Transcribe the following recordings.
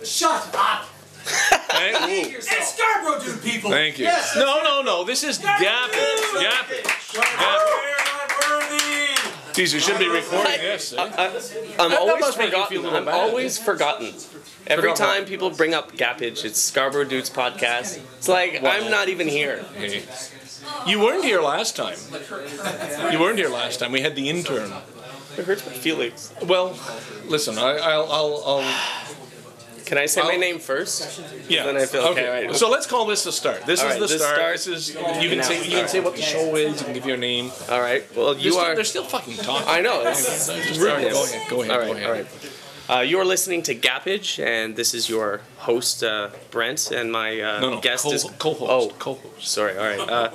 Shut up! It's Scarborough Dude, people! Thank you. Yes, no. This is Gappage. Geez, you should be recording this. I'm always forgotten. Every time people bring up Gappage, it's Scarborough Dude's podcast. It's like, I'm not even here. Hey. You weren't here last time. We had the intern. It hurts my feelings. Well, listen, I'll Can I say my name first? Yeah. Then I feel okay. Right. So let's call this the start. This is the start. This is you can say what the show is. You can give your name. All right. Well, they're still fucking talking. I know. It's rude. Go ahead. All right. You are listening to Gappage, and this is your host, Brent, and my guest is co-host. Co-host. Sorry. All right.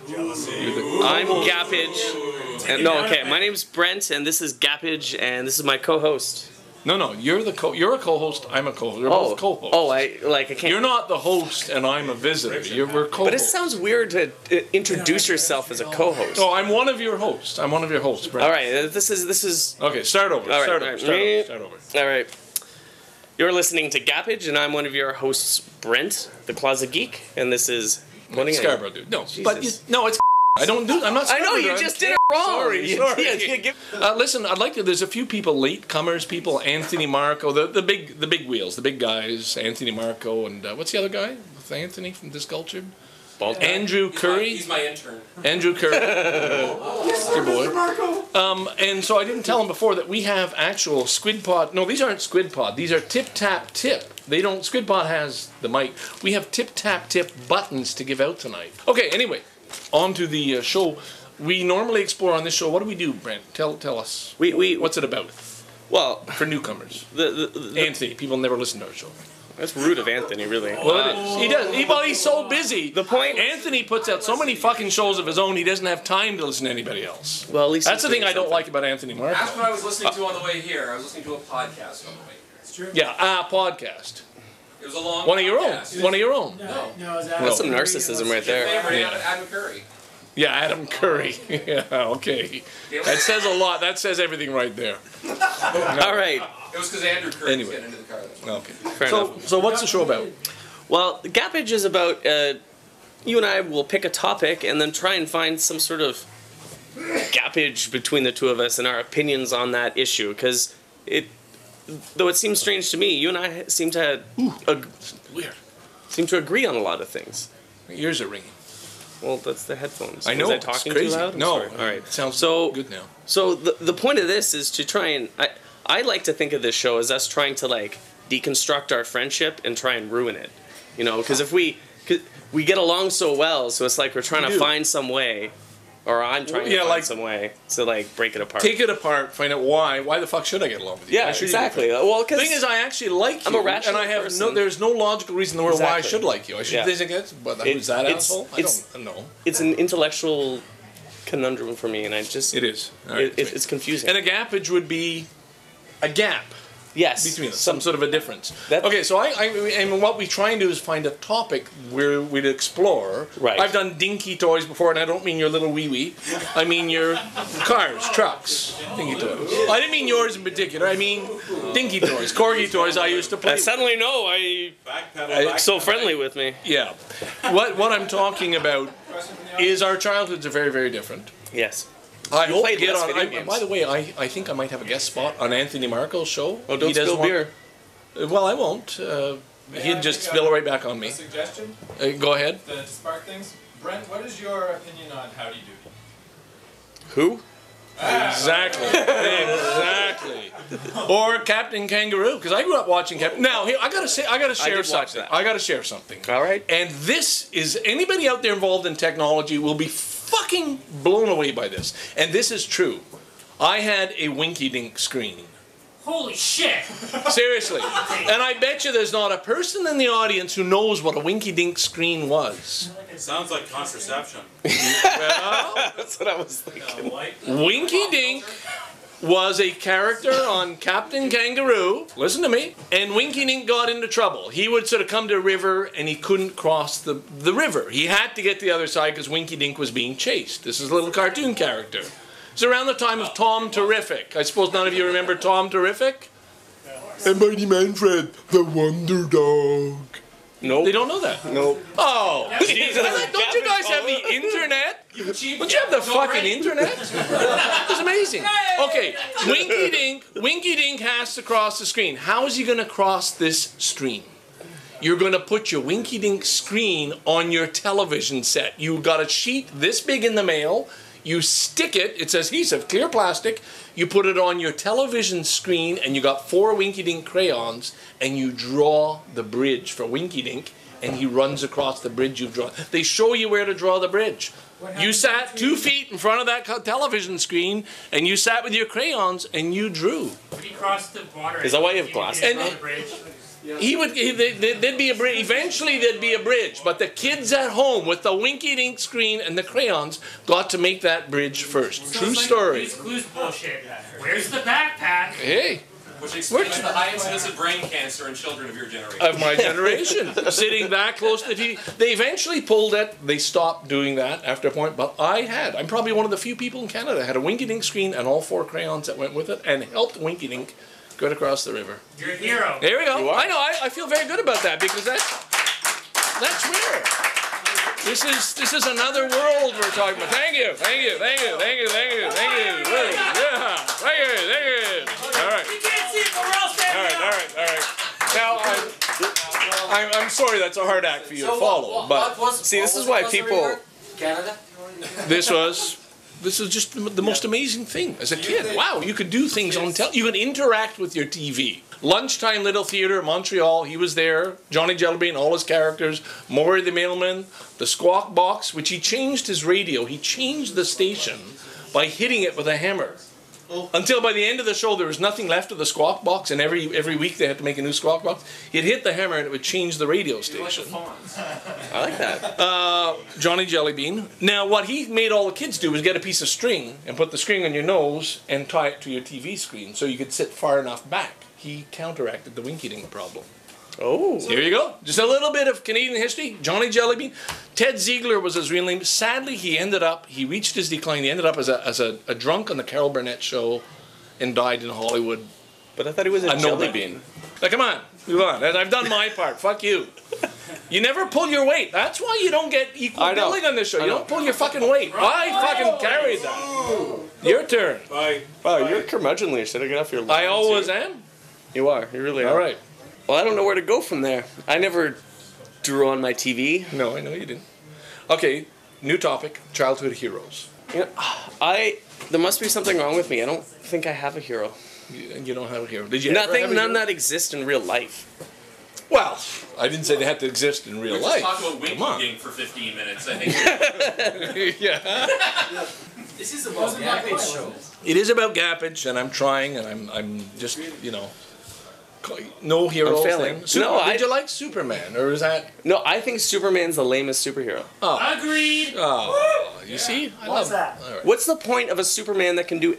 I'm Gappage. My name's Brent, and this is Gappage, and this is my co-host. No, you're a co-host. I'm a co-host. We're both co-hosts. I can't. You're not the host, and I'm a visitor. We're co-hosts. But it sounds weird to introduce yourself as a co-host. No, I'm one of your hosts. Brent. All right, this is. Okay, start over. Start over. All right. You're listening to Gappage, and I'm one of your hosts, Brent, the Closet Geek, and this is. Scarborough Dude. No, Jesus. but it's. I'm not. I know you just did it wrong. Sorry. Listen, I'd like to. There's a few people, latecomers, people. Anthony Marco, the big wheels, the big guys. Anthony Marco and what's the other guy with Anthony from Discultured? Andrew Curry. He's my intern. Andrew Curry. Your boy. And so I didn't tell him before that we have actual Squid Pod. No, these aren't Squid Pod. These are Tip Tap Tip. They don't. Squid Pod has the mic. We have Tip Tap Tip buttons to give out tonight. Okay. Anyway. On to the show. We normally explore on this show. What do we do, Brent? Tell us. What's it about? Well, for newcomers. Anthony. People never listen to our show. That's rude of Anthony, really. Well, it is. He does. He's so busy. The point. Anthony puts out so many fucking shows of his own. He doesn't have time to listen to anybody else. Well, at least that's the thing I don't like about Anthony Marco. That's what I was listening to on the way here. I was listening to a podcast on the way here. It's true. Yeah, a podcast. It was a long. One of your own. One of your own. No, that's some narcissism right there. Adam Curry. Yeah, Adam Curry. Yeah, okay. That says a lot. That says everything right there. All right. It was because Andrew Curry was getting into the car. Okay. So what's the show about? Well, Gappage is about you and I will pick a topic and then try and find some sort of gappage between the two of us and our opinions on that issue. Because though it seems strange to me, you and I seem to agree on a lot of things. My ears are ringing. Well, that's the headphones. I know. Was I talking it's crazy. Too loud? No. Sorry. All right. It sounds good now. So the point of this is to try and I like to think of this show as us trying to deconstruct our friendship and try and ruin it. You know, because if we get along so well, so it's like we're trying to find some way. Or I'm trying to find some way to break it apart. Take it apart, find out why. Why the fuck should I get along with you? Yeah, exactly. Well, the thing is, I actually like you. I'm a rational and I have person. there's no logical reason in the world why I should like you. I should think it's who's that asshole? I don't know. It's an intellectual conundrum for me, and I just it is. It's confusing. And a gappage would be a gap. Yes. Between us, some sort of a difference. Okay, so and what we try and do is find a topic where we'd explore. Right. I've done dinky toys before, and I don't mean your little wee-wee. I mean your cars, trucks, dinky toys. I didn't mean yours in particular. I mean dinky toys, corgi toys I used to play with. Suddenly, no, so friendly with me. Yeah. What I'm talking about is our childhoods are very, very different. Yes. I hope to get on. By the way, I think I might have a guest spot on Anthony Marco's show. Oh, don't spill beer. Well, I won't. He'd just spill right back on me. A suggestion? Go ahead. To spark things. Brent, what is your opinion on Howdy Doody? Who? Exactly. Exactly. Or Captain Kangaroo, because I grew up watching Captain. Now, here I gotta share something. I gotta share something. All right. And this is anybody out there involved in technology will be fucking blown away by this. And this is true. I had a Winky Dink screen. Holy shit! Seriously. And I bet you there's not a person in the audience who knows what a Winky Dink screen was. Sounds like contraception. Well, that's what I was thinking. Winky Dink was a character on Captain Kangaroo. Listen to me. And Winky Dink got into trouble. He would sort of come to a river and he couldn't cross the river. He had to get to the other side because Winky Dink was being chased. This is a little cartoon character. It's around the time of Tom Terrific. I suppose none of you remember Tom Terrific? And Mighty Manfred, the Wonder Dog. Nope. They don't know that. Nope. Oh, geez. Don't you guys have the internet? Don't you have the fucking internet? It's amazing. Okay, Winky Dink has to cross the screen. How is he going to cross this stream? You're going to put your Winky Dink screen on your television set. You got a sheet this big in the mail. You stick it, it's adhesive, clear plastic. You put it on your television screen, and you got 4 Winky Dink crayons, and you draw the bridge for Winky Dink, and he runs across the bridge you've drawn. They show you where to draw the bridge. You sat 2 feet in front of that television screen, and you sat with your crayons, and you drew. When he crossed the water, Is that why you have glasses? And And- the bridge. There'd be a bridge. Eventually, there'd be a bridge. But the kids at home with the Winky Dink screen and the crayons got to make that bridge first. True story. Blue's Clues bullshit. Where's the backpack? Hey, Which explains the high incidence of brain cancer in children of your generation. of my generation, sitting that close to the TV. They eventually pulled it. They stopped doing that after a point. But I'm probably one of the few people in Canada that had a Winky Dink screen and all 4 crayons that went with it, and helped Winky Dink get across the river. You're a hero. There we go. I know. I feel very good about that because that's rare. This is another world we're talking about. Thank you. Yeah. Thank you. All right. You can't see it, but we're all standing up. All right. Now I'm sorry that's a hard act for you to follow, but See, this is why people. Canada? this is just the most amazing thing as a kid. Wow, you could do things on you could interact with your TV. Lunchtime Little Theater, Montreal, he was there. Johnny Jellybean, all his characters. Maury the Mailman, the Squawk Box, which he changed his radio. He changed the station by hitting it with a hammer. Until by the end of the show, there was nothing left of the Squawk Box, and every week they had to make a new Squawk Box. He'd hit the hammer, and it would change the radio station. I like that. Johnny Jellybean. Now, what he made all the kids do was get a piece of string and put the string on your nose and tie it to your TV screen so you could sit far enough back. He counteracted the Winky Dink problem. Oh. Here you go. Just a little bit of Canadian history. Johnny Jellybean. Ted Ziegler was his real name. Sadly, he reached his decline. He ended up as a drunk on the Carol Burnett show and died in Hollywood. But I thought he was a know jelly that. bean. Now, come on. Move on. I've done my part. Fuck you. You never pull your weight. That's why you don't get equal I know. billing on this show. I You know. don't pull your fucking weight. I fucking carried that. Your turn. Bye. Wow, you're curmudgeonly. Should I get off your lawn? I always too? am. You are. You really are. All right. Well, I don't know where to go from there. I never drew on my TV. No, I know you didn't. Okay, new topic, childhood heroes. You know, there must be something wrong with me. I don't think I have a hero. You don't have a hero. Did you ever have a None hero? that exist in real life. Well, I didn't say they had to exist in real We life. just talked about Come on. Winky Dink for 15 minutes. I think Yeah. This is about the Gappage show. It is about Gappage, and I'm trying, and I'm just, no heroes. I'm failing. Then. Super, No, did you like Superman, or is that? No, I think Superman's the lamest superhero. Agreed. Oh, you see, I love that? All right. What's the point of a Superman that can do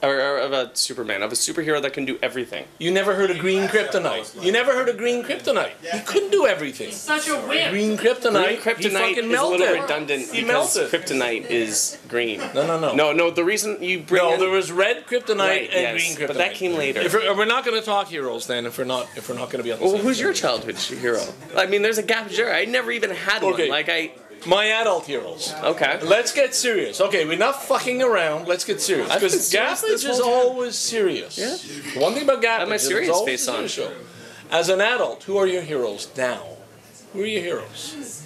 or of a superhero that can do everything? You never heard of Green Kryptonite. You never heard of Green Kryptonite. He couldn't do everything. Such a wimp. Green Kryptonite. Green he kryptonite fucking is a melted. little redundant He because melted. kryptonite is green. No. No, the reason you bring No, in, there was red kryptonite Right, and yes, green kryptonite. but that came later. We're not going to talk heroes then. If we're not going to be on the Well, same who's your page. childhood hero? I mean, there's a Gappage. I never even had Okay. one. My adult heroes. Okay. Let's get serious. Okay, we're not fucking around. Let's get serious. I've been Because serious this Gappage is whole time. always serious. Yeah. The one thing about Gappage have my is it's serious always face a on. show. As an adult, who are your heroes now? Who are your heroes?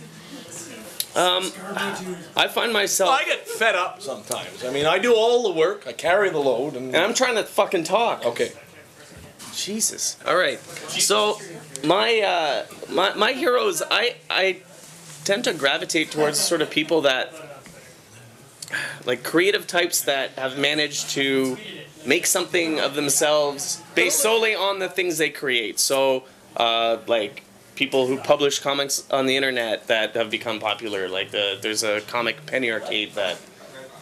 I find myself, I get fed up sometimes. I mean, I do all the work. I carry the load. and I'm trying to fucking talk. Okay. Jesus. All right. So my my heroes, I tend to gravitate towards sort of people that, like, creative types that have managed to make something of themselves based solely on the things they create. So like people who publish comics on the internet that have become popular. Like there's a comic Penny Arcade that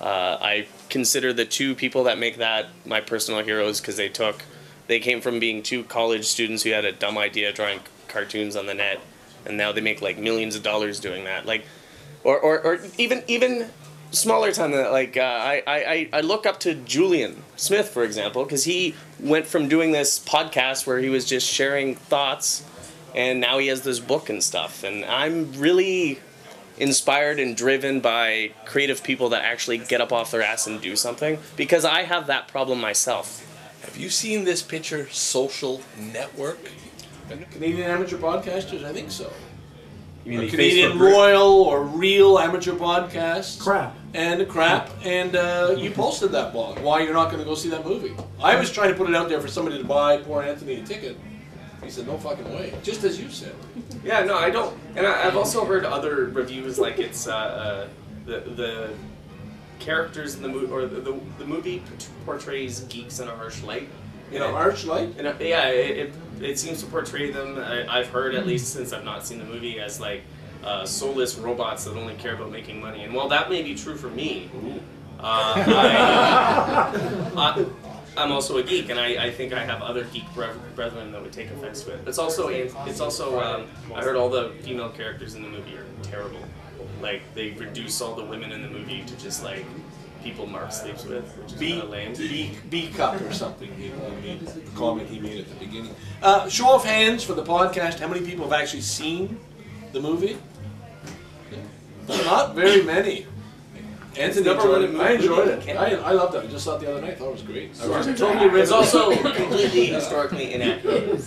I consider the 2 people that make that my personal heroes, because they came from being 2 college students who had a dumb idea drawing cartoons on the net, and now they make like millions of dollars doing that. Like, or even smaller time than that, like I look up to Julian Smith, for example, because he went from doing this podcast where he was just sharing thoughts, and now he has this book and stuff. And I'm really inspired and driven by creative people that actually get up off their ass and do something, because I have that problem myself. Have you seen this picture, Social Network? Canadian amateur podcasters? I think so. You mean the Canadian Facebook group? Royal or Real Amateur Podcasts. Crap. And you posted that blog. Why you're not going to go see that movie? I was trying to put it out there for somebody to buy poor Anthony a ticket. He said, no fucking way. Just as you said. Yeah, no, I don't. And I've also heard other reviews like it's the characters in the movie, or the movie portrays geeks in a harsh light. In a harsh light? It seems to portray them, I've heard, at least since I've not seen the movie, as like soulless robots that only care about making money. And while that may be true for me, I'm also a geek, and I think I have other geek brethren that would take offense to it. It's also I heard all the female characters in the movie are terrible. Like, they reduce all the women in the movie to just like people Mark sleeps with, which is kind of lame. B cup or something. The comment he made at the beginning. Show of hands for the podcast. How many people have actually seen the movie? Not very many. Anthony enjoyed it. I enjoyed it. I loved it. I just saw it the other night. I thought it was great. It's also completely historically inaccurate.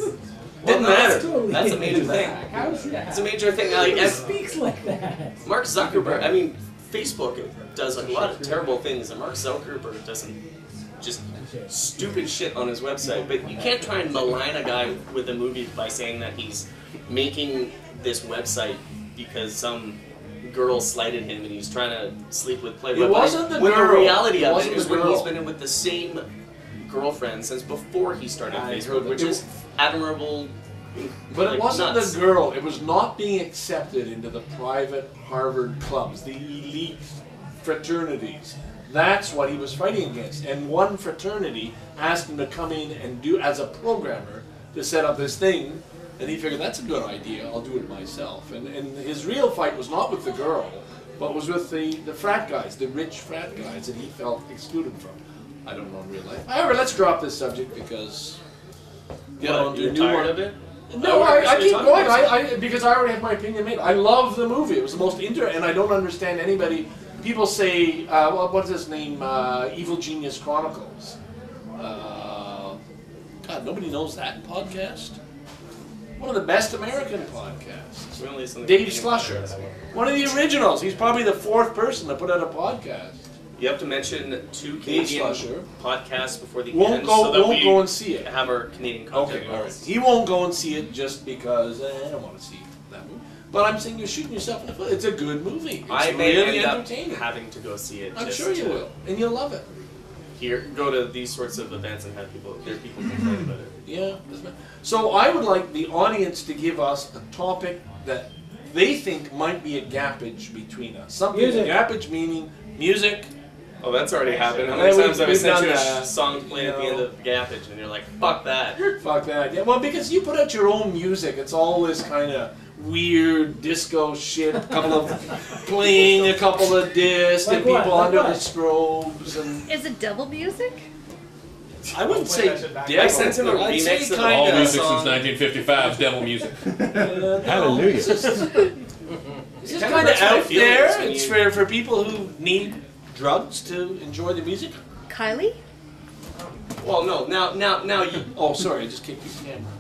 Didn't matter. That's a major thing. It's a major thing. Like, Who speaks like that? Mark Zuckerberg. I mean, Facebook does a lot of terrible things, and Mark Zuckerberg doesn't just stupid shit on his website. But you can't try and malign a guy with a movie by saying that he's making this website because some girl slighted him and he's trying to sleep with Playboy. It wasn't the when girl. The reality of it it is when when he's been in with the same girlfriend since before he started Facebook, which is admirable. But it wasn't the girl. It was not being accepted into the private Harvard clubs, the elite fraternities. That's what he was fighting against. And one fraternity asked him to come in and do, as a programmer, to set up this thing. And he figured, that's a good idea, I'll do it myself. And his real fight was not with the girl, but was with the frat guys, the rich frat guys that he felt excluded from. I don't know in real life. However, let's drop this subject because... You're tired of it? No, I keep going, because I already have my opinion made. I love the movie. It was the most and I don't understand anybody. People say, what's his name? Evil Genius Chronicles. God, nobody knows that podcast? One of the best American podcasts. Dave Slusher. One of the originals. He's probably the fourth person to put out a podcast. You have to mention 2 Canadian podcasts before the end, so that we go and see it. Have our Canadian content. Okay, all right. He won't go and see it just because I don't want to see that movie. But I'm saying you're shooting yourself in the foot. It's a good movie. It's really entertaining. Having to go see it. I'm sure you will, and you'll love it. Go to these sorts of events and have people complain about it. Yeah. So I would like the audience to give us a topic that they think might be a gappage between us. Something gappage meaning music. Oh, that's already happened. How many times have I sent you a song to play at the end of Gappage, and you're like, fuck that. Fuck that. Yeah, well, because you put out your own music, it's all this kind of weird disco shit, a couple of playing a couple of discs, and people under the strobes. And is it devil music? I wouldn't say devil. I sent him a remix of all of music since 1955 is devil music. Hallelujah. It's just kind of out there. It's for people who need drugs to enjoy the music. Kylie? Well, no. Now you. Oh, sorry. I just kicked your camera.